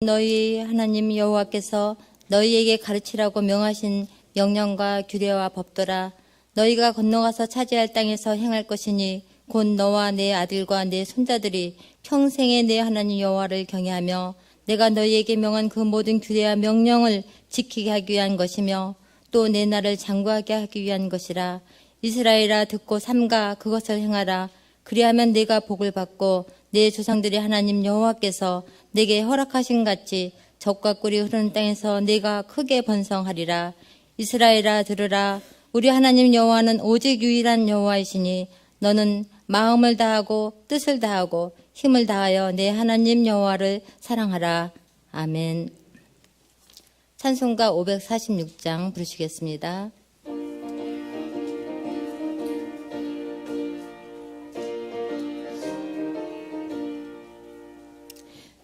너희 하나님 여호와께서 너희에게 가르치라고 명하신 명령과 규례와 법도라. 너희가 건너가서 차지할 땅에서 행할 것이니 곧 너와 내 아들과 내 손자들이 평생에 내 하나님 여호와를 경외하며 내가 너희에게 명한 그 모든 규례와 명령을 지키게 하기 위한 것이며 또 내 날을 장구하게 하기 위한 것이라. 이스라엘아, 듣고 삼가 그것을 행하라. 그리하면 내가 복을 받고 내 조상들의 하나님 여호와께서 내게 허락하신 같이 젖과 꿀이 흐르는 땅에서 내가 크게 번성하리라. 이스라엘아, 들으라. 우리 하나님 여호와는 오직 유일한 여호와이시니 너는 마음을 다하고 뜻을 다하고 힘을 다하여 내 하나님 여호와를 사랑하라. 아멘. 찬송가 546장 부르시겠습니다.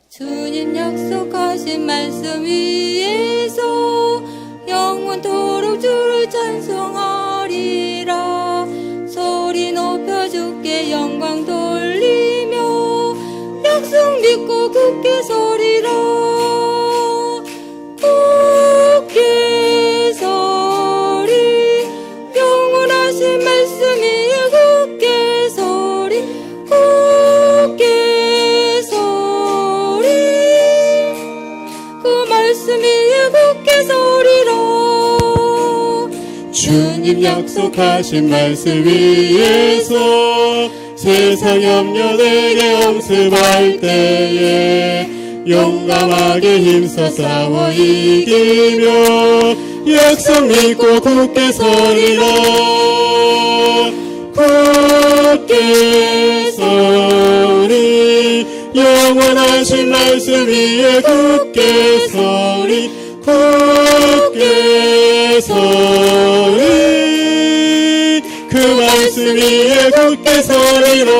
주님 약속하신 말씀 위에서 영원토록 주를 찬송하리라. 소리 높여 주께 영광 돌리며 약속 믿고 굳게 서리라. 굳게 서리 영원하신 말씀 위에 굳게 서리. 굳게 서리 그 말씀 위에 굳게 서리라. 주님 약속하신 말씀 위에서 세상 염려 내게 엄습할 때에 용감하게 힘써 싸워 이기며 약속 믿고 굳게 서리라. 굳게 서리 영원하신 말씀 위에 굳게 서리. 굳게 서리 그 말씀 위에 굳게 서리라.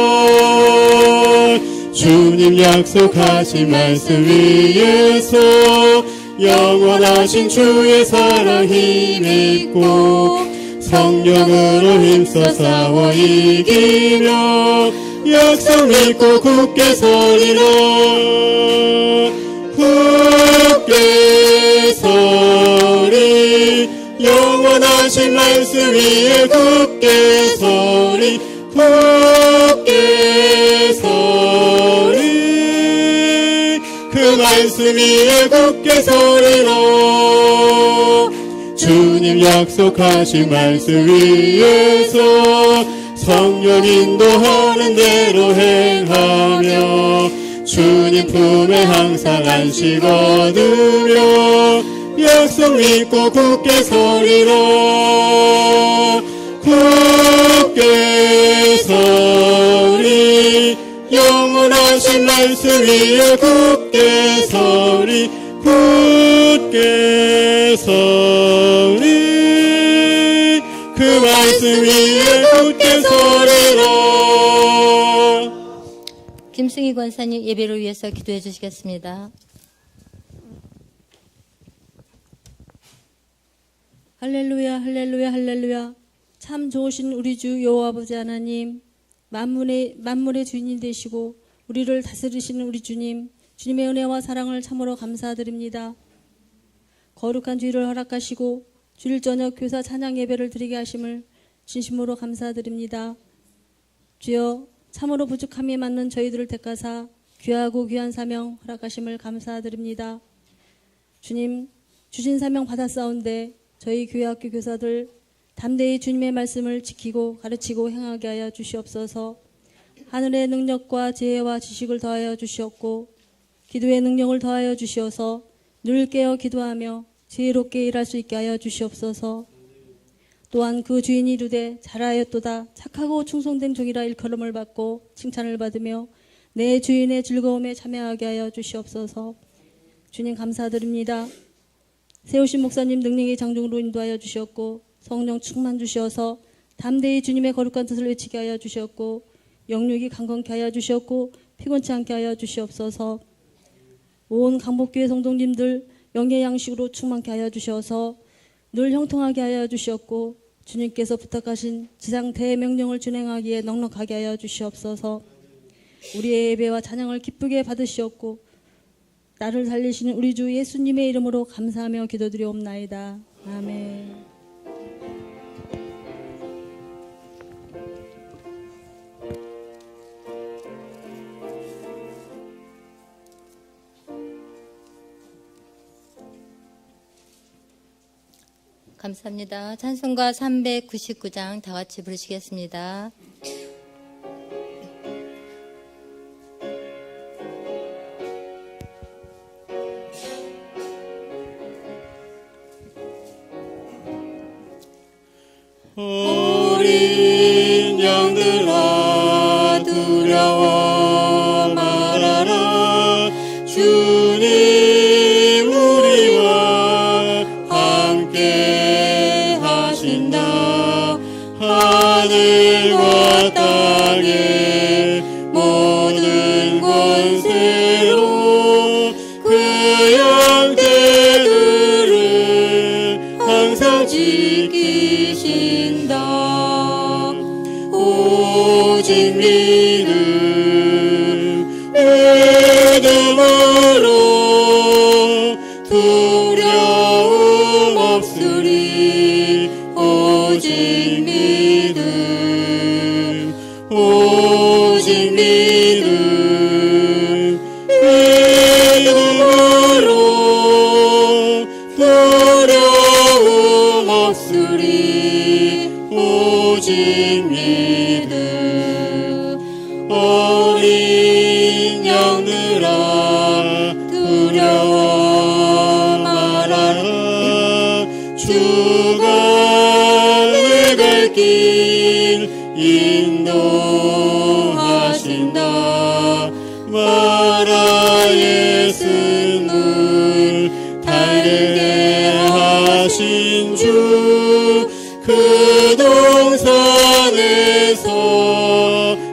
주님 약속하신 말씀 위에서 영원하신 주의 사랑 힘입고 성령으로 힘써 싸워 이기며 약속 믿고 굳게 서리라. 굳게 서리 영원하신 말씀 위에 굳게 서리. 굳게 서리 그 말씀 위에 굳게 서리라. 주님 약속하신 말씀 위에서 성령 인도하는 대로 행하며 주님 품에 항상 안식 얻으며 약속 믿고 굳게 서리라. 굳게 서리 영원하신 말씀 위에 굳게 서리. 굳게 서리 그 말씀 위에 굳게 서리라. 김승희 권사님 예배를 위해서 기도해 주시겠습니다. 할렐루야 할렐루야 할렐루야. 참 좋으신 우리 주 여호와 아버지 하나님, 만물의 주인이 되시고 우리를 다스리시는 우리 주님, 주님의 은혜와 사랑을 참으로 감사드립니다. 거룩한 주일을 허락하시고 주일 저녁 교사 찬양 예배를 드리게 하심을 진심으로 감사드립니다. 주여, 참으로 부족함이 많는 저희들을 택하사 귀하고 귀한 사명 허락하심을 감사드립니다. 주님, 주신 사명 받았사온데 저희 교회학교 교사들 담대히 주님의 말씀을 지키고 가르치고 행하게 하여 주시옵소서. 하늘의 능력과 지혜와 지식을 더하여 주시옵고 기도의 능력을 더하여 주시어서 늘 깨어 기도하며 지혜롭게 일할 수 있게 하여 주시옵소서. 또한 그 주인이 이르되 잘하였도다 착하고 충성된 종이라 일컬음을 받고 칭찬을 받으며 내 주인의 즐거움에 참여하게 하여 주시옵소서. 주님 감사드립니다. 세우신 목사님 능력의 장중으로 인도하여 주셨고 성령 충만 주시어서 담대히 주님의 거룩한 뜻을 외치게 하여 주셨고 영육이 강건케 하여 주셨고 피곤치 않게 하여 주시옵소서. 온 강복교회 성도님들 영의 양식으로 충만케 하여 주셔서 늘 형통하게 하여 주셨고 주님께서 부탁하신 지상 대명령을 준행하기에 넉넉하게 하여 주시옵소서. 우리의 예배와 찬양을 기쁘게 받으시옵고 나를 살리시는 우리 주 예수님의 이름으로 감사하며 기도드리옵나이다. 아멘. 감사합니다. 찬송가 399장 다 같이 부르시겠습니다. 어린 양들아 두려워 말아라. 주님 우리와 함께 하신다. 하늘과 땅의 모든 권세로 그 양떼들을 항상 지키신다. 오직 믿음으로 두려움 없으리. 오직 믿음으로 두려움 없으리. 오직 믿음. 어린 양들아 두려워 말아라. 주가 내 갈 길 인도하신다. 마라의 쓴물 달게 하신 주 그 동산에서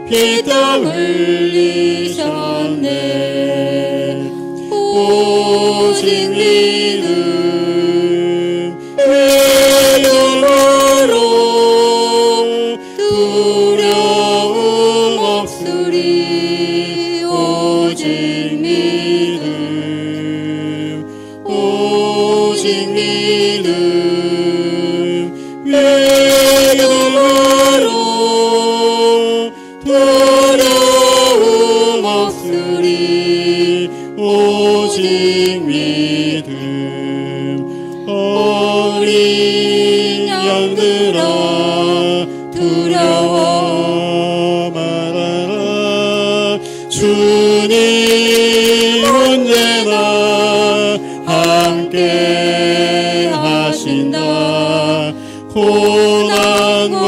피땀 흘리셨네. 오직 믿음으로 두려움 없으리. 오직 믿음으로 두려움 없으리. 오직 믿음. 어린 양들아 두려워 말아라. 주님 언제나 함께 하신다. 고난과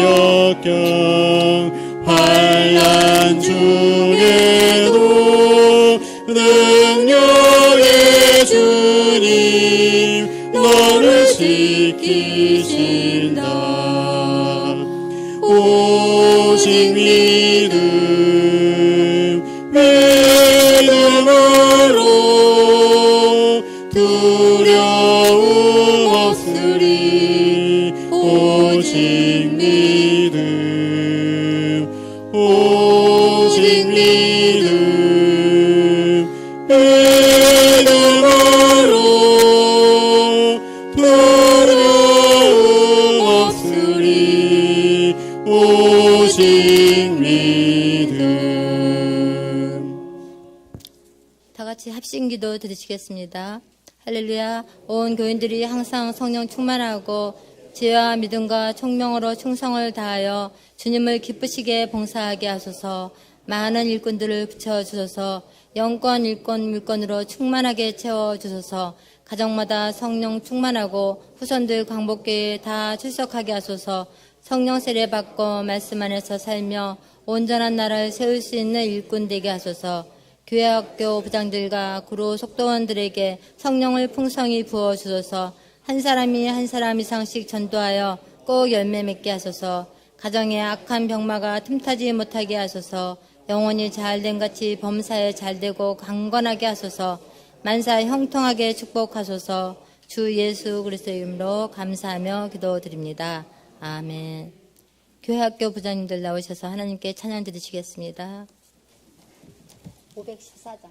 역경 환난 중에도 능력의 주님 너를 지키신다. 오직 믿음으로 두려움 없으리. 오직 믿음으로 두려움 없으리. 오직 믿음. 다 같이 합심기도 드리시겠습니다. 할렐루야. 온 교인들이 항상 성령 충만하고 지혜와 믿음과 총명으로 충성을 다하여 주님을 기쁘시게 봉사하게 하소서. 많은 일꾼들을 붙여주소서. 영권 일권 물권으로 충만하게 채워주소서. 가정마다 성령 충만하고 후손들 광복교회에 다 출석하게 하소서. 성령 세례 받고 말씀 안에서 살며 온전한 나라를 세울 수 있는 일꾼 되게 하소서. 교회학교 부장들과 구로 속도원들에게 성령을 풍성히 부어주소서. 한 사람이 한 사람 이상씩 전도하여 꼭 열매 맺게 하소서. 가정에 악한 병마가 틈타지 못하게 하소서. 영혼이 잘된 같이 범사에 잘되고 강건하게 하소서. 만사 형통하게 축복하소서. 주 예수 그리스도의 이름으로 감사하며 기도드립니다. 아멘. 교회학교 부장님들 나오셔서 하나님께 찬양 드리시겠습니다. 514장.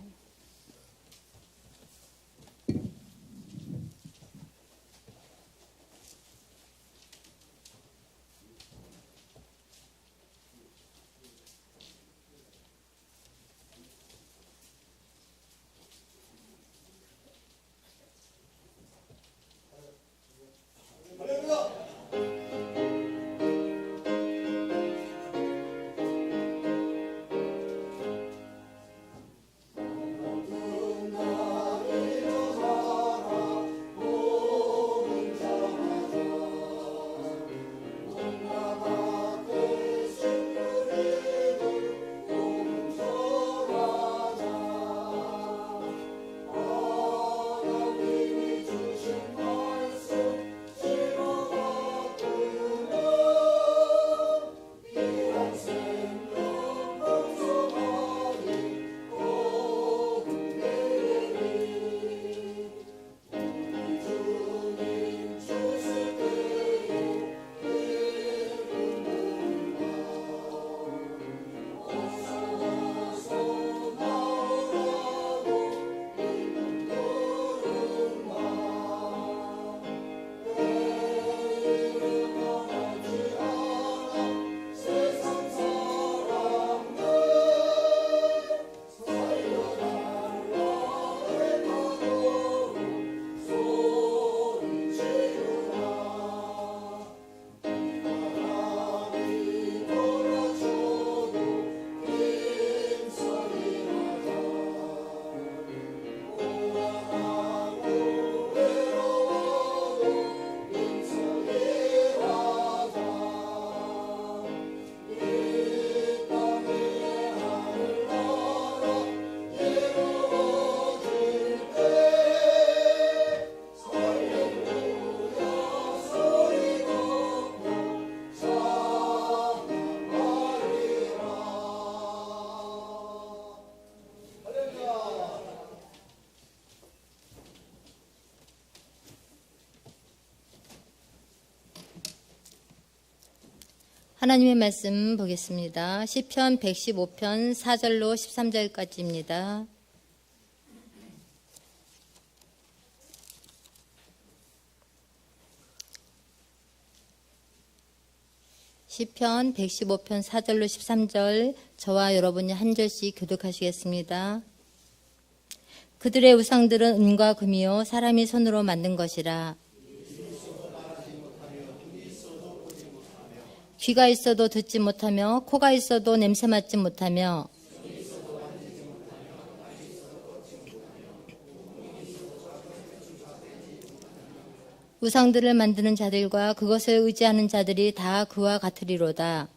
하나님의 말씀 보겠습니다. 시편 115편 4절로 13절까지입니다. 시편 115편 4절로 13절 저와 여러분이 한 절씩 교독하시겠습니다. 그들의 우상들은 은과 금이요 사람이 손으로 만든 것이라. 귀가 있어도 듣지 못하며 코가 있어도 냄새 맡지 못하며 우상들을 만드는 자들과 그것을 의지하는 자들이 다 그와 같으리로다.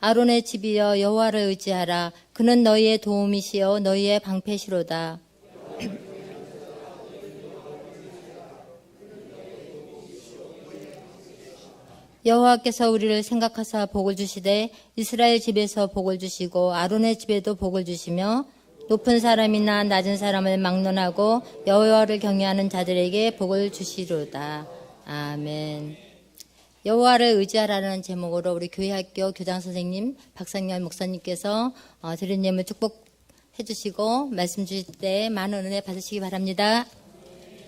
아론의 집이여 여호와를 의지하라. 그는 너희의 도움이시여 너희의 방패시로다. 여호와께서 우리를 생각하사 복을 주시되 이스라엘 집에서 복을 주시고 아론의 집에도 복을 주시며 높은 사람이나 낮은 사람을 막론하고 여호와를 경외하는 자들에게 복을 주시로다. 아멘. 여호와를 의지하라는 제목으로 우리 교회학교 교장 선생님 박상열 목사님께서 드린 예물 축복해 주시고 말씀 주실 때 많은 은혜 받으시기 바랍니다.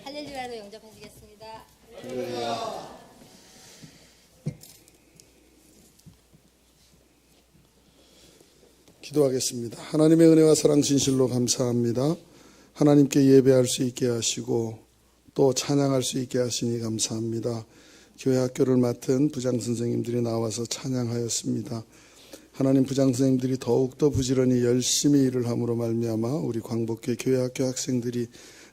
할렐루야로 영접하시겠습니다. 할렐루야. 기도하겠습니다. 하나님의 은혜와 사랑 진실로 감사합니다. 하나님께 예배할 수 있게 하시고 또 찬양할 수 있게 하시니 감사합니다. 교회 학교를 맡은 부장 선생님들이 나와서 찬양하였습니다. 하나님 부장 선생님들이 더욱더 부지런히 열심히 일을 함으로 말미암아 우리 광복교회 교회 학교 학생들이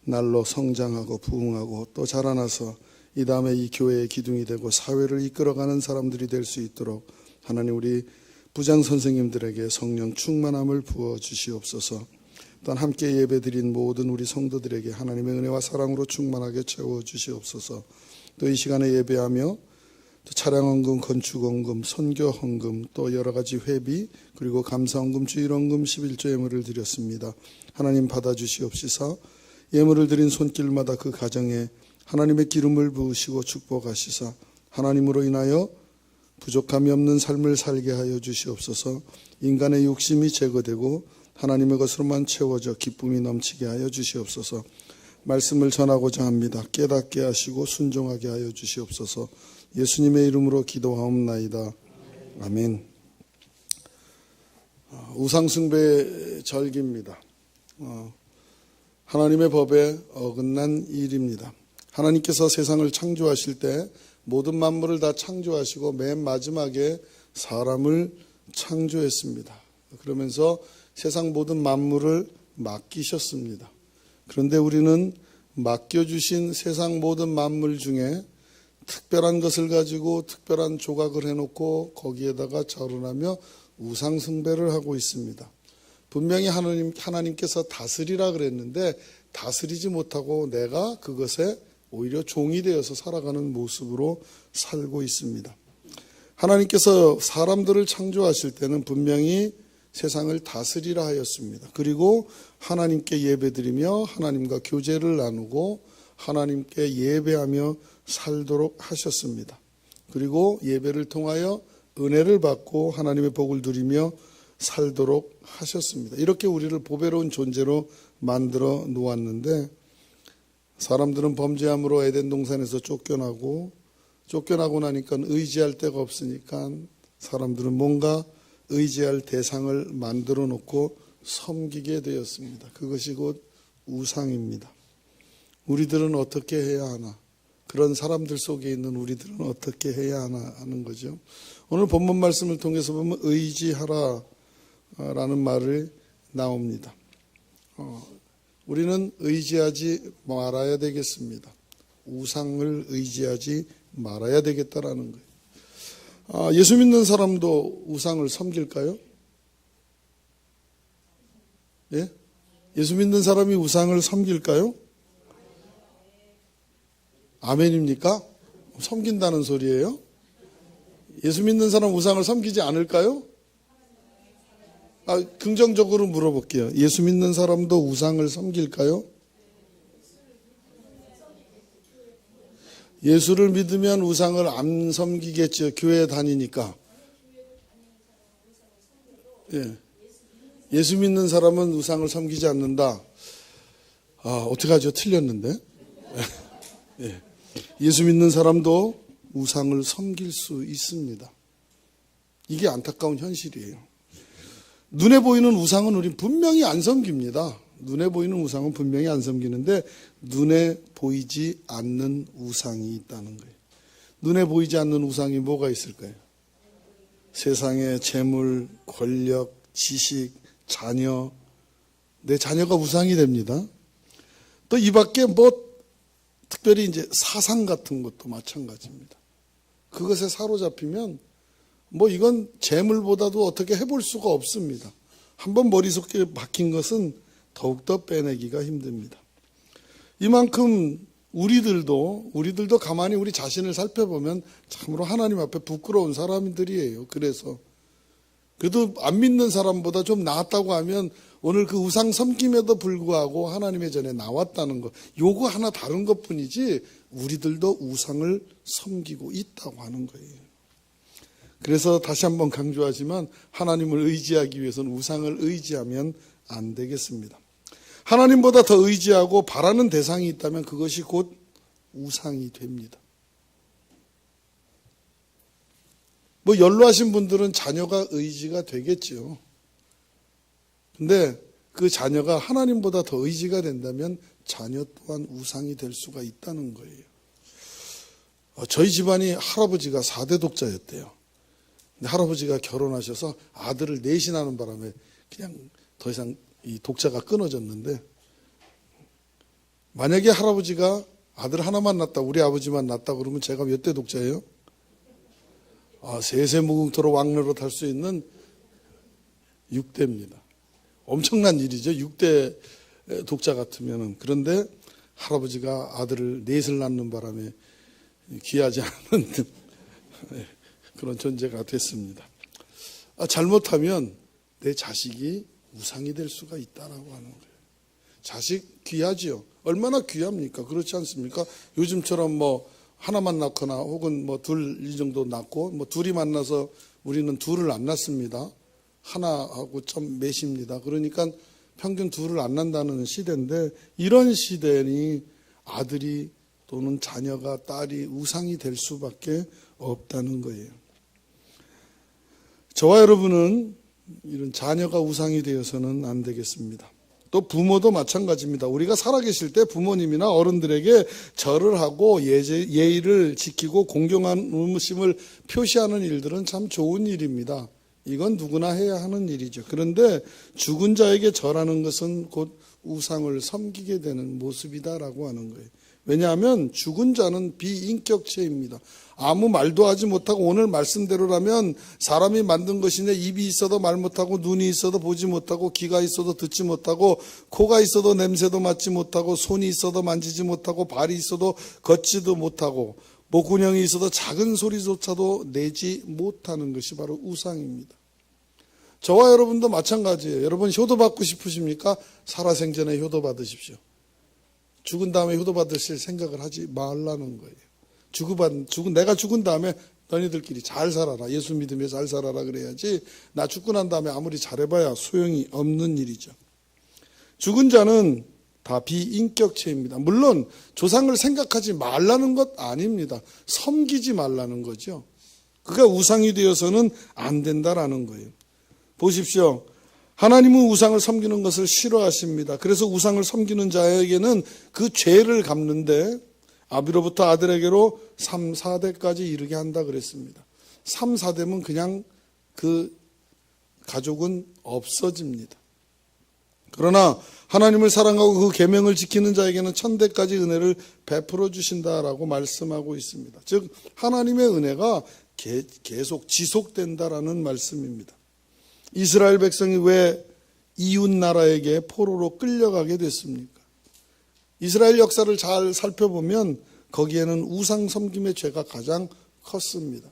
날로 성장하고 부흥하고 또 자라나서 이 다음에 이 교회의 기둥이 되고 사회를 이끌어가는 사람들이 될 수 있도록 하나님 우리 부장 선생님들에게 성령 충만함을 부어 주시옵소서. 또한 함께 예배드린 모든 우리 성도들에게 하나님의 은혜와 사랑으로 충만하게 채워 주시옵소서. 또 이 시간에 예배하며 또 차량헌금, 건축헌금, 선교헌금, 또 여러 가지 회비, 그리고 감사헌금, 주일헌금, 11조 예물을 드렸습니다. 하나님 받아주시옵시사 예물을 드린 손길마다 그 가정에 하나님의 기름을 부으시고 축복하시사 하나님으로 인하여 부족함이 없는 삶을 살게 하여 주시옵소서. 인간의 욕심이 제거되고 하나님의 것으로만 채워져 기쁨이 넘치게 하여 주시옵소서. 말씀을 전하고자 합니다. 깨닫게 하시고 순종하게 하여 주시옵소서. 예수님의 이름으로 기도하옵나이다. 아멘. 우상숭배 절기입니다. 하나님의 법에 어긋난 일입니다. 하나님께서 세상을 창조하실 때 모든 만물을 다 창조하시고 맨 마지막에 사람을 창조했습니다. 그러면서 세상 모든 만물을 맡기셨습니다. 그런데 우리는 맡겨주신 세상 모든 만물 중에 특별한 것을 가지고 특별한 조각을 해놓고 거기에다가 절원하며 우상숭배를 하고 있습니다. 분명히 하나님께서 다스리라 그랬는데 다스리지 못하고 내가 그것에 오히려 종이 되어서 살아가는 모습으로 살고 있습니다. 하나님께서 사람들을 창조하실 때는 분명히 세상을 다스리라 하였습니다. 그리고 하나님께 예배드리며 하나님과 교제를 나누고 하나님께 예배하며 살도록 하셨습니다. 그리고 예배를 통하여 은혜를 받고 하나님의 복을 누리며 살도록 하셨습니다. 이렇게 우리를 보배로운 존재로 만들어 놓았는데 사람들은 범죄함으로 에덴 동산에서 쫓겨나고 나니까 의지할 데가 없으니까 사람들은 뭔가 의지할 대상을 만들어 놓고 섬기게 되었습니다. 그것이 곧 우상입니다. 우리들은 어떻게 해야 하나? 그런 사람들 속에 있는 우리들은 어떻게 해야 하나 하는 거죠. 오늘 본문 말씀을 통해서 보면 의지하라 라는 말이 나옵니다. 우리는 의지하지 말아야 되겠습니다. 우상을 의지하지 말아야 되겠다라는 거예요. 예수 믿는 사람도 우상을 섬길까요? 예? 예수 믿는 사람이 우상을 섬길까요? 아멘입니까? 섬긴다는 소리예요? 예수 믿는 사람 우상을 섬기지 않을까요? 긍정적으로 물어볼게요. 예수 믿는 사람도 우상을 섬길까요? 예수를 믿으면 우상을 안 섬기겠죠. 교회 다니니까. 예. 예수 믿는 사람은 우상을 섬기지 않는다. 어떡하죠? 틀렸는데. 예. 예수 믿는 사람도 우상을 섬길 수 있습니다. 이게 안타까운 현실이에요. 눈에 보이는 우상은 우리 분명히 안 섬깁니다. 눈에 보이는 우상은 분명히 안 섬기는데 눈에 보이지 않는 우상이 있다는 거예요. 눈에 보이지 않는 우상이 뭐가 있을까요? 세상의 재물, 권력, 지식, 자녀, 내 자녀가 우상이 됩니다. 또 이 밖에 특별히 이제 사상 같은 것도 마찬가지입니다. 그것에 사로잡히면 이건 재물보다도 어떻게 해볼 수가 없습니다. 한번 머릿속에 박힌 것은 더욱더 빼내기가 힘듭니다. 이만큼 우리들도 가만히 우리 자신을 살펴보면 참으로 하나님 앞에 부끄러운 사람들이에요. 그래도 안 믿는 사람보다 좀 나았다고 하면 오늘 그 우상 섬김에도 불구하고 하나님의 전에 나왔다는 것, 요거 하나 다른 것뿐이지 우리들도 우상을 섬기고 있다고 하는 거예요. 그래서 다시 한번 강조하지만 하나님을 의지하기 위해서는 우상을 의지하면 안 되겠습니다. 하나님보다 더 의지하고 바라는 대상이 있다면 그것이 곧 우상이 됩니다. 연로하신 분들은 자녀가 의지가 되겠죠. 근데 그 자녀가 하나님보다 더 의지가 된다면 자녀 또한 우상이 될 수가 있다는 거예요. 저희 집안이 할아버지가 4대 독자였대요. 근데 할아버지가 결혼하셔서 아들을 넷이나는 바람에 그냥 더 이상 이 독자가 끊어졌는데, 만약에 할아버지가 아들 하나만 낳았다, 우리 아버지만 낳았다 그러면 제가 몇 대 독자예요? 세세무궁토록 왕노릇 할 수 있는 6대입니다. 엄청난 일이죠. 6대 독자 같으면은. 그런데 할아버지가 아들을 넷을 낳는 바람에 귀하지 않은 그런 존재가 됐습니다. 잘못하면 내 자식이 우상이 될 수가 있다라고 하는 거예요. 자식 귀하지요. 얼마나 귀합니까? 그렇지 않습니까? 요즘처럼 하나만 낳거나 혹은 둘 이 정도 낳고 둘이 만나서 우리는 둘을 안 낳습니다. 하나하고 좀 몇입니다. 그러니까 평균 둘을 안 낳는다는 시대인데, 이런 시대니 아들이 또는 자녀가, 딸이 우상이 될 수밖에 없다는 거예요. 저와 여러분은 이런 자녀가 우상이 되어서는 안 되겠습니다. 또 부모도 마찬가지입니다. 우리가 살아계실 때 부모님이나 어른들에게 절을 하고 예의를 지키고 공경함을 표시하는 일들은 참 좋은 일입니다. 이건 누구나 해야 하는 일이죠. 그런데 죽은 자에게 절하는 것은 곧 우상을 섬기게 되는 모습이다라고 하는 거예요. 왜냐하면 죽은 자는 비인격체입니다. 아무 말도 하지 못하고, 오늘 말씀대로라면 사람이 만든 것이냐, 입이 있어도 말 못하고, 눈이 있어도 보지 못하고, 귀가 있어도 듣지 못하고, 코가 있어도 냄새도 맡지 못하고, 손이 있어도 만지지 못하고, 발이 있어도 걷지도 못하고, 목구멍이 있어도 작은 소리조차도 내지 못하는 것이 바로 우상입니다. 저와 여러분도 마찬가지예요. 여러분 효도받고 싶으십니까? 살아생전에 효도받으십시오. 죽은 다음에 효도받으실 생각을 하지 말라는 거예요. 내가 죽은 다음에 너희들끼리 잘 살아라, 예수 믿으며 잘 살아라 그래야지, 나 죽고 난 다음에 아무리 잘해봐야 소용이 없는 일이죠. 죽은 자는 다 비인격체입니다. 물론 조상을 생각하지 말라는 것 아닙니다. 섬기지 말라는 거죠. 그가 우상이 되어서는 안 된다라는 거예요. 보십시오. 하나님은 우상을 섬기는 것을 싫어하십니다. 그래서 우상을 섬기는 자에게는 그 죄를 갚는데 아비로부터 아들에게로 3, 4대까지 이르게 한다 그랬습니다. 3, 4대면 그냥 그 가족은 없어집니다. 그러나 하나님을 사랑하고 그 계명을 지키는 자에게는 1000대까지 은혜를 베풀어 주신다라고 말씀하고 있습니다. 즉 하나님의 은혜가 계속 지속된다라는 말씀입니다. 이스라엘 백성이 왜 이웃 나라에게 포로로 끌려가게 됐습니까? 이스라엘 역사를 잘 살펴보면 거기에는 우상 섬김의 죄가 가장 컸습니다.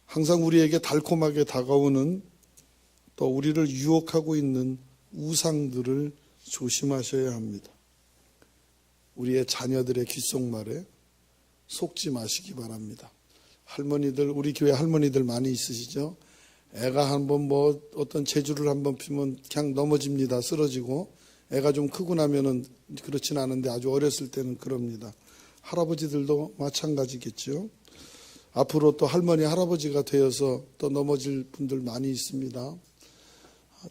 항상 우리에게 달콤하게 다가오는, 또 우리를 유혹하고 있는 우상들을 조심하셔야 합니다. 우리의 자녀들의 귓속말에 속지 마시기 바랍니다. 할머니들, 우리 교회 할머니들 많이 있으시죠? 애가 한번 어떤 재주를 한번 피면 그냥 넘어집니다. 쓰러지고. 애가 좀 크고 나면은 그렇진 않은데 아주 어렸을 때는 그럽니다. 할아버지들도 마찬가지겠죠. 앞으로 또 할머니, 할아버지가 되어서 또 넘어질 분들 많이 있습니다.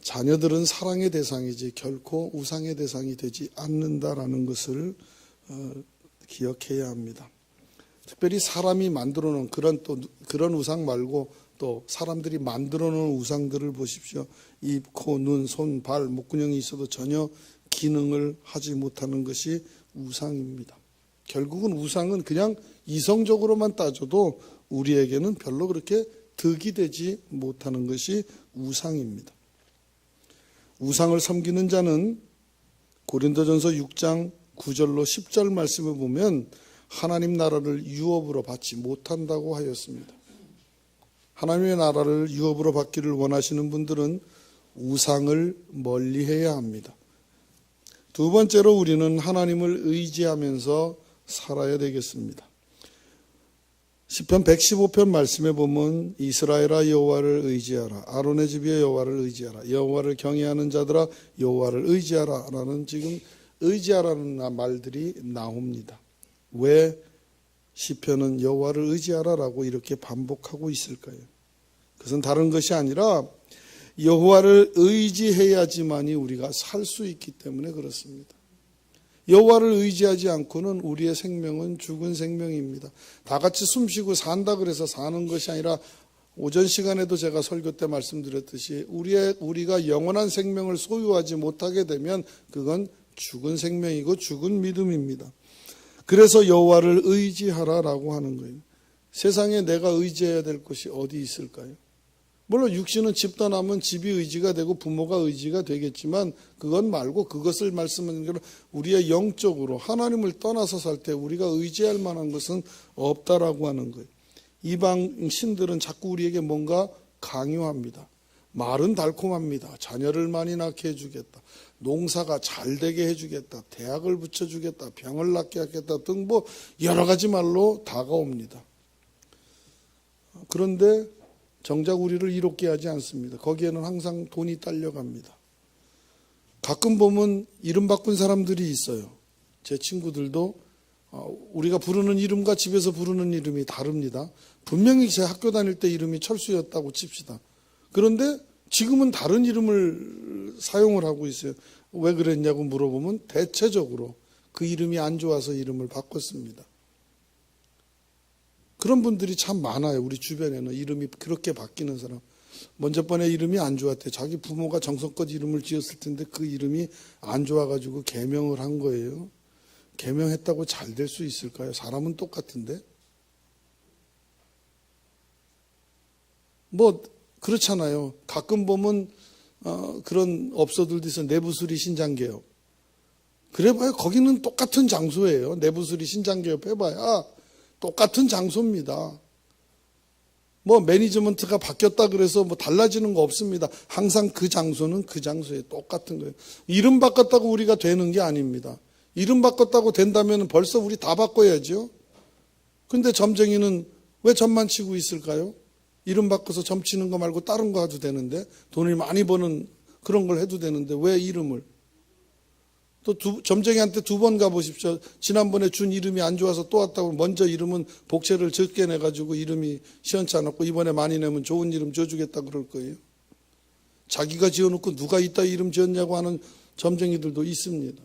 자녀들은 사랑의 대상이지 결코 우상의 대상이 되지 않는다라는 것을 기억해야 합니다. 특별히 사람이 만들어 놓은 그런 우상 말고 또 사람들이 만들어 놓은 우상들을 보십시오. 입, 코, 눈, 손, 발, 목구멍이 있어도 전혀 기능을 하지 못하는 것이 우상입니다. 결국은 우상은 그냥 이성적으로만 따져도 우리에게는 별로 그렇게 득이 되지 못하는 것이 우상입니다. 우상을 섬기는 자는 고린도전서 6장 9절로 10절 말씀을 보면 하나님 나라를 유업으로 받지 못한다고 하였습니다. 하나님의 나라를 유업으로 받기를 원하시는 분들은 우상을 멀리해야 합니다. 두 번째로 우리는 하나님을 의지하면서 살아야 되겠습니다. 시편 115편 말씀에 보면 이스라엘아 여호와를 의지하라, 아론의 집이여 여호와를 의지하라, 여호와를 경외하는 자들아 여호와를 의지하라 라는 지금 의지하라는 말들이 나옵니다. 왜 시편은 여호와를 의지하라라고 이렇게 반복하고 있을까요? 그것은 다른 것이 아니라 여호와를 의지해야지만이 우리가 살 수 있기 때문에 그렇습니다. 여호와를 의지하지 않고는 우리의 생명은 죽은 생명입니다. 다 같이 숨쉬고 산다 그래서 사는 것이 아니라 오전 시간에도 제가 설교 때 말씀드렸듯이 우리가 영원한 생명을 소유하지 못하게 되면 그건 죽은 생명이고 죽은 믿음입니다. 그래서 여호와를 의지하라라고 하는 거예요. 세상에 내가 의지해야 될 것이 어디 있을까요? 물론 육신은 집 떠나면 집이 의지가 되고 부모가 의지가 되겠지만 그것 말고 그것을 말씀하는 게 우리의 영적으로 하나님을 떠나서 살 때 우리가 의지할 만한 것은 없다라고 하는 거예요. 이방 신들은 자꾸 우리에게 뭔가 강요합니다. 말은 달콤합니다. 자녀를 많이 낳게 해주겠다. 농사가 잘 되게 해주겠다. 대학을 붙여주겠다. 병을 낫게 하겠다 등 여러 가지 말로 다가옵니다. 그런데 정작 우리를 이롭게 하지 않습니다. 거기에는 항상 돈이 딸려갑니다. 가끔 보면 이름 바꾼 사람들이 있어요. 제 친구들도 우리가 부르는 이름과 집에서 부르는 이름이 다릅니다. 분명히 제 학교 다닐 때 이름이 철수였다고 칩시다. 그런데 지금은 다른 이름을 사용을 하고 있어요. 왜 그랬냐고 물어보면 대체적으로 그 이름이 안 좋아서 이름을 바꿨습니다. 그런 분들이 참 많아요. 우리 주변에는 이름이 그렇게 바뀌는 사람. 먼저 번에 이름이 안 좋았대. 자기 부모가 정성껏 이름을 지었을 텐데 그 이름이 안 좋아가지고 개명을 한 거예요. 개명했다고 잘 될 수 있을까요? 사람은 똑같은데. 그렇잖아요. 가끔 보면 그런 업소들도 있어요. 내부수리 신장개업. 그래봐야 거기는 똑같은 장소예요. 내부수리 신장개업 해봐야 똑같은 장소입니다. 매니지먼트가 바뀌었다 그래서 달라지는 거 없습니다. 항상 그 장소는 그 장소에 똑같은 거예요. 이름 바꿨다고 우리가 되는 게 아닙니다. 이름 바꿨다고 된다면 벌써 우리 다 바꿔야죠. 그런데 점쟁이는 왜 점만 치고 있을까요? 이름 바꿔서 점 치는 거 말고 다른 거 해도 되는데, 돈을 많이 버는 그런 걸 해도 되는데 왜 이름을? 또 점쟁이한테 2번 가보십시오. 지난번에 준 이름이 안 좋아서 또 왔다고 먼저 이름은 복채를 적게 내가지고 이름이 시원치 않았고 이번에 많이 내면 좋은 이름 지어주겠다 그럴 거예요. 자기가 지어놓고 누가 이따 이름 지었냐고 하는 점쟁이들도 있습니다.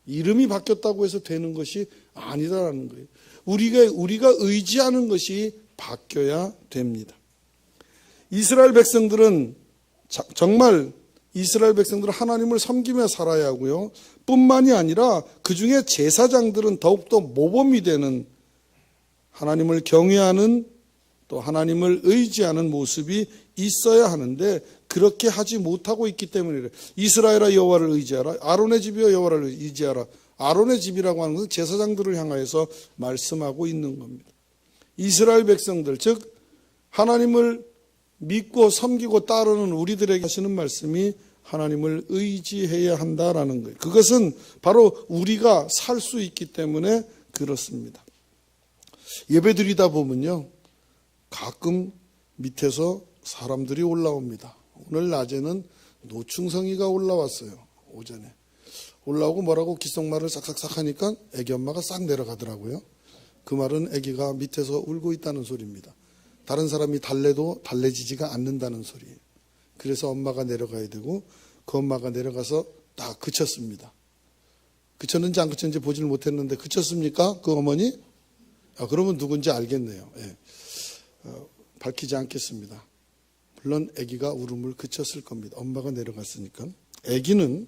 이름이 바뀌었다고 해서 되는 것이 아니다라는 거예요. 우리가 의지하는 것이 바뀌어야 됩니다. 이스라엘 백성들은 정말 하나님을 섬기며 살아야 하고요. 뿐만이 아니라 그중에 제사장들은 더욱더 모범이 되는 하나님을 경외하는 또 하나님을 의지하는 모습이 있어야 하는데 그렇게 하지 못하고 있기 때문에 이스라엘아 여호와를 의지하라. 아론의 집이여 여호와를 의지하라. 아론의 집이라고 하는 것은 제사장들을 향하여서 말씀하고 있는 겁니다. 이스라엘 백성들, 즉 하나님을 믿고 섬기고 따르는 우리들에게 하시는 말씀이 하나님을 의지해야 한다라는 거예요. 그것은 바로 우리가 살 수 있기 때문에 그렇습니다. 예배드리다 보면요, 가끔 밑에서 사람들이 올라옵니다. 오늘 낮에는 노충성이가 올라왔어요. 오전에 올라오고 뭐라고 귓속말을 싹싹싹 하니까 애기 엄마가 싹 내려가더라고요. 그 말은 애기가 밑에서 울고 있다는 소리입니다. 다른 사람이 달래도 달래지지가 않는다는 소리예요. 그래서 엄마가 내려가야 되고, 그 엄마가 내려가서 딱 그쳤습니다. 그쳤는지 안 그쳤는지 보지를 못했는데 그쳤습니까? 그 어머니? 그러면 누군지 알겠네요. 예. 밝히지 않겠습니다. 물론 아기가 울음을 그쳤을 겁니다. 엄마가 내려갔으니까. 아기는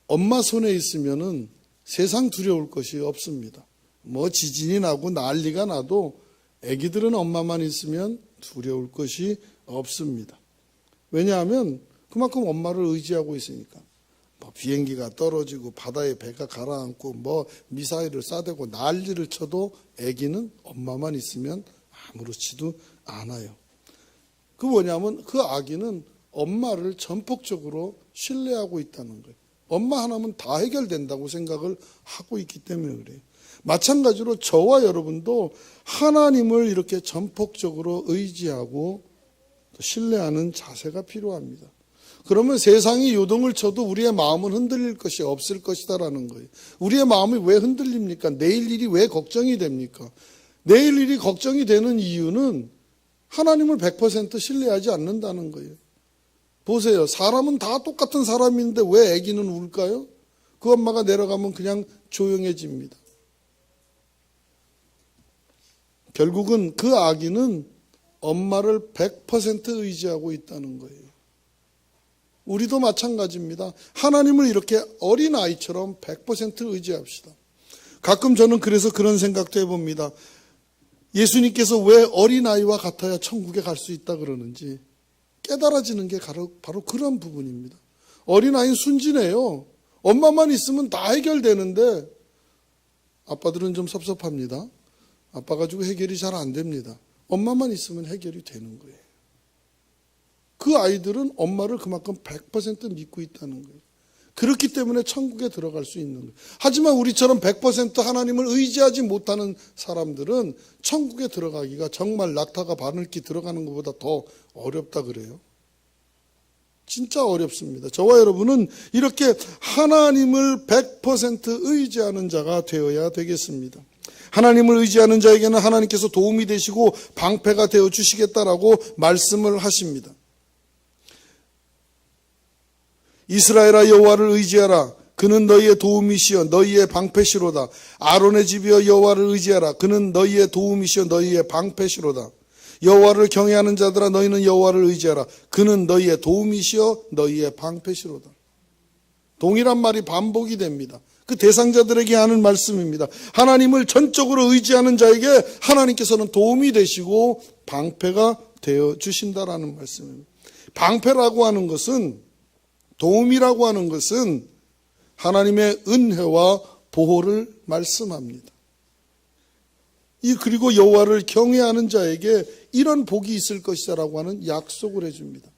엄마 손에 있으면은 세상 두려울 것이 없습니다. 뭐 지진이 나고 난리가 나도 아기들은 엄마만 있으면 두려울 것이 없습니다. 왜냐하면 그만큼 엄마를 의지하고 있으니까. 뭐 비행기가 떨어지고 바다에 배가 가라앉고 뭐 미사일을 쏴대고 난리를 쳐도 아기는 엄마만 있으면 아무렇지도 않아요. 그 뭐냐면 그 아기는 엄마를 전폭적으로 신뢰하고 있다는 거예요. 엄마 하나면 다 해결된다고 생각을 하고 있기 때문에 그래요. 마찬가지로 저와 여러분도 하나님을 이렇게 전폭적으로 의지하고 신뢰하는 자세가 필요합니다. 그러면 세상이 요동을 쳐도 우리의 마음은 흔들릴 것이 없을 것이다라는 거예요. 우리의 마음이 왜 흔들립니까? 내일 일이 왜 걱정이 됩니까? 내일 일이 걱정이 되는 이유는 하나님을 100% 신뢰하지 않는다는 거예요. 보세요. 사람은 다 똑같은 사람인데 왜 아기는 울까요? 그 엄마가 내려가면 그냥 조용해집니다. 결국은 그 아기는 엄마를 100% 의지하고 있다는 거예요. 우리도 마찬가지입니다. 하나님을 이렇게 어린아이처럼 100% 의지합시다. 가끔 저는 그래서 그런 생각도 해봅니다. 예수님께서 왜 어린아이와 같아야 천국에 갈 수 있다 그러는지 깨달아지는 게 바로 그런 부분입니다. 어린아이는 순진해요. 엄마만 있으면 다 해결되는데 아빠들은 좀 섭섭합니다. 아빠 가지고 해결이 잘 안 됩니다. 엄마만 있으면 해결이 되는 거예요. 그 아이들은 엄마를 그만큼 100% 믿고 있다는 거예요. 그렇기 때문에 천국에 들어갈 수 있는 거예요. 하지만 우리처럼 100% 하나님을 의지하지 못하는 사람들은 천국에 들어가기가 정말 낙타가 바늘기 들어가는 것보다 더 어렵다 그래요. 진짜 어렵습니다. 저와 여러분은 이렇게 하나님을 100% 의지하는 자가 되어야 되겠습니다. 하나님을 의지하는 자에게는 하나님께서 도움이 되시고 방패가 되어 주시겠다라고 말씀을 하십니다. 이스라엘아 여호와를 의지하라. 그는 너희의 도움이시여 너희의 방패시로다. 아론의 집이여 여호와를 의지하라. 그는 너희의 도움이시여 너희의 방패시로다. 여호와를 경외하는 자들아 너희는 여호와를 의지하라. 그는 너희의 도움이시여 너희의 방패시로다. 동일한 말이 반복이 됩니다. 그 대상자들에게 하는 말씀입니다. 하나님을 전적으로 의지하는 자에게 하나님께서는 도움이 되시고 방패가 되어 주신다라는 말씀입니다. 방패라고 하는 것은, 도움이라고 하는 것은 하나님의 은혜와 보호를 말씀합니다. 그리고 여호와를 경외하는 자에게 이런 복이 있을 것이다라고 하는 약속을 해줍니다.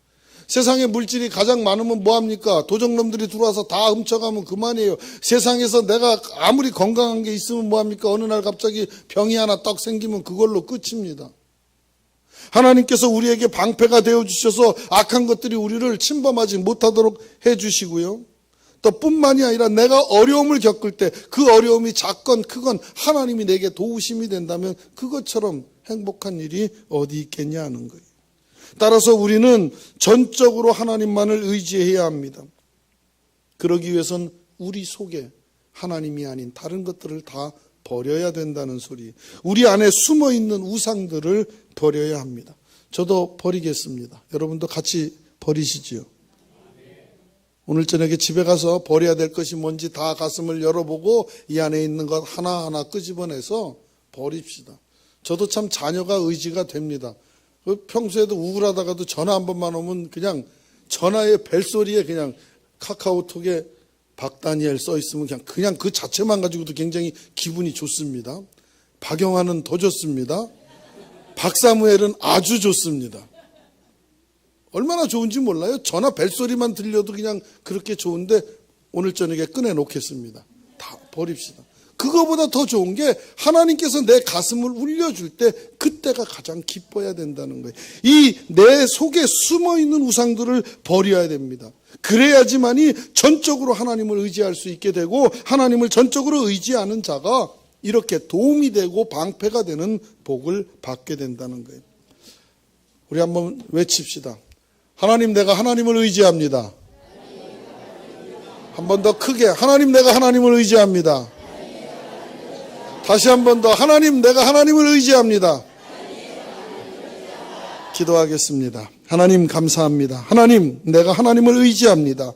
세상에 물질이 가장 많으면 뭐합니까? 도적놈들이 들어와서 다 훔쳐가면 그만이에요. 세상에서 내가 아무리 건강한 게 있으면 뭐합니까? 어느 날 갑자기 병이 하나 딱 생기면 그걸로 끝입니다. 하나님께서 우리에게 방패가 되어주셔서 악한 것들이 우리를 침범하지 못하도록 해주시고요. 또 뿐만이 아니라 내가 어려움을 겪을 때 그 어려움이 작건 크건 하나님이 내게 도우심이 된다면 그것처럼 행복한 일이 어디 있겠냐 하는 거예요. 따라서 우리는 전적으로 하나님만을 의지해야 합니다. 그러기 위해선 우리 속에 하나님이 아닌 다른 것들을 다 버려야 된다는 소리. 우리 안에 숨어있는 우상들을 버려야 합니다. 저도 버리겠습니다. 여러분도 같이 버리시지요. 오늘 저녁에 집에 가서 버려야 될 것이 뭔지 다 가슴을 열어보고 이 안에 있는 것 하나하나 끄집어내서 버립시다. 저도 참 자녀가 의지가 됩니다. 평소에도 우울하다가도 전화 한 번만 오면 그냥 전화의 벨소리에 그냥 카카오톡에 박다니엘 써 있으면 그냥 그 자체만 가지고도 굉장히 기분이 좋습니다. 박영환은 더 좋습니다. 박사무엘은 아주 좋습니다. 얼마나 좋은지 몰라요? 전화 벨소리만 들려도 그냥 그렇게 좋은데 오늘 저녁에 꺼내놓겠습니다. 다 버립시다. 그거보다 더 좋은 게 하나님께서 내 가슴을 울려줄 때 그때가 가장 기뻐야 된다는 거예요. 이 내 속에 숨어있는 우상들을 버려야 됩니다. 그래야지만이 전적으로 하나님을 의지할 수 있게 되고 하나님을 전적으로 의지하는 자가 이렇게 도움이 되고 방패가 되는 복을 받게 된다는 거예요. 우리 한번 외칩시다. 하나님, 내가 하나님을 의지합니다. 한 번 더 크게, 하나님, 내가 하나님을 의지합니다. 다시 한 번 더, 하나님, 내가 하나님을 의지합니다. 기도하겠습니다. 하나님, 감사합니다. 하나님, 내가 하나님을 의지합니다.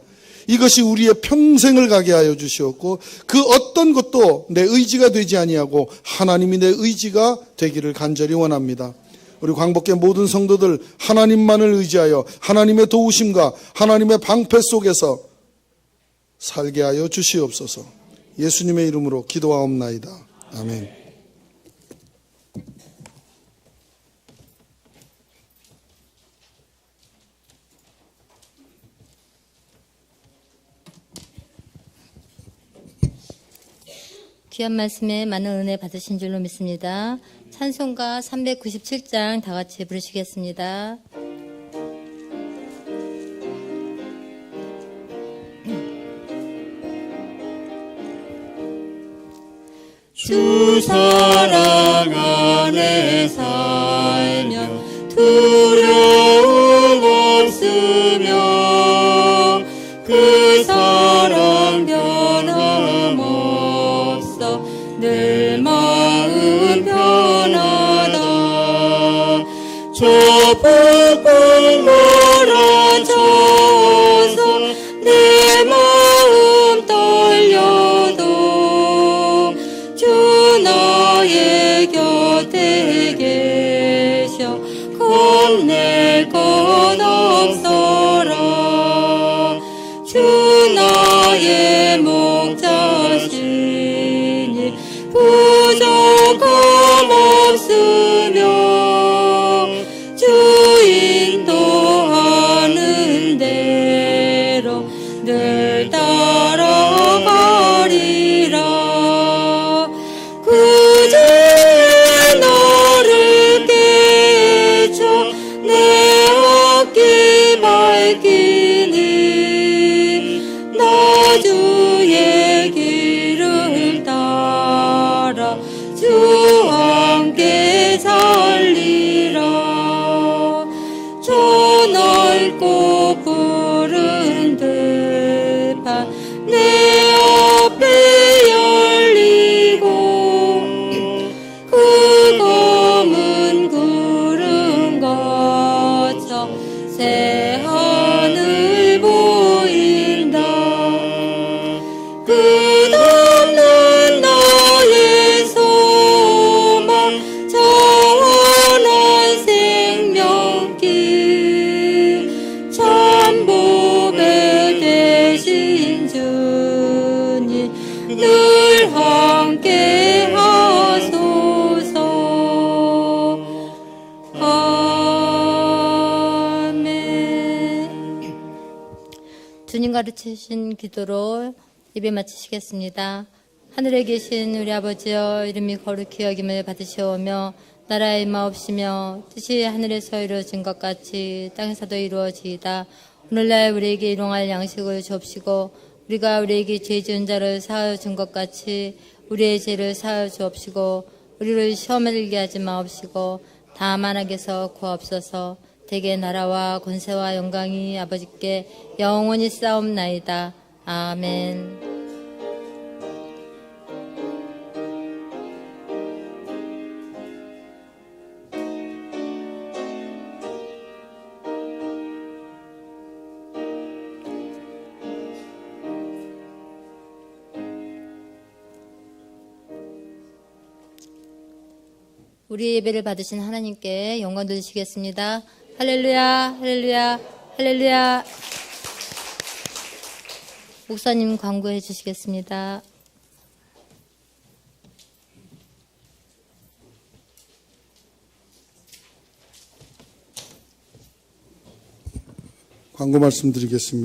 이것이 우리의 평생을 가게 하여 주시옵고 그 어떤 것도 내 의지가 되지 아니하고 하나님이 내 의지가 되기를 간절히 원합니다. 우리 광복계 모든 성도들 하나님만을 의지하여 하나님의 도우심과 하나님의 방패 속에서 살게 하여 주시옵소서. 예수님의 이름으로 기도하옵나이다. 아멘. 귀한 말씀에 많은 은혜 받으신 줄로 믿습니다. 찬송가 397장 다 같이 부르시겠습니다. 주 사랑 안에 살며 두려움 없으며 그 사랑 변함없어 내 마음 편하다. 저 폭풍 몰아쳐서 내 마음 떨려도 주 나의 곁에 계셔 겁낼 것 없어라. 주 나의 목자시니 부족함 없으며 주 인도하는 대로 늘 따라가리라. 그제 너를 깨쳐 내 어깨 밝히니 나 주의 길을 따라 주 함께 살리라. 저 넓고 푸른 들판 내 앞에 열리고 그 검은 구름 거쳐 새 하늘 보인다. 끝없는 나의 소망 영원한 생명길 참 보배 되신 주님 늘 함께 하소서. 아멘. 주님 가르치신 기도로 예배 마치시겠습니다. 하늘에 계신 우리 아버지여 이름이 거룩히 여김을 받으시오며 나라의 임하옵시며 뜻이 하늘에서 이루어진 것 같이 땅에서도 이루어지이다. 오늘날 우리에게 일용할 양식을 주옵시고 우리가 우리에게 죄 지은 자를 사하여 준 것 같이 우리의 죄를 사하여 주옵시고 우리를 시험에 들게 하지 마옵시고 다만 악에서 구하옵소서. 대개 나라와 권세와 영광이 아버지께 영원히 싸움나이다. 아멘. 우리 예배를 받으신 하나님께 영광 돌리시겠습니다. 할렐루야, 할렐루야, 할렐루야. 목사님 광고해 주시겠습니다. 광고 말씀드리겠습니다.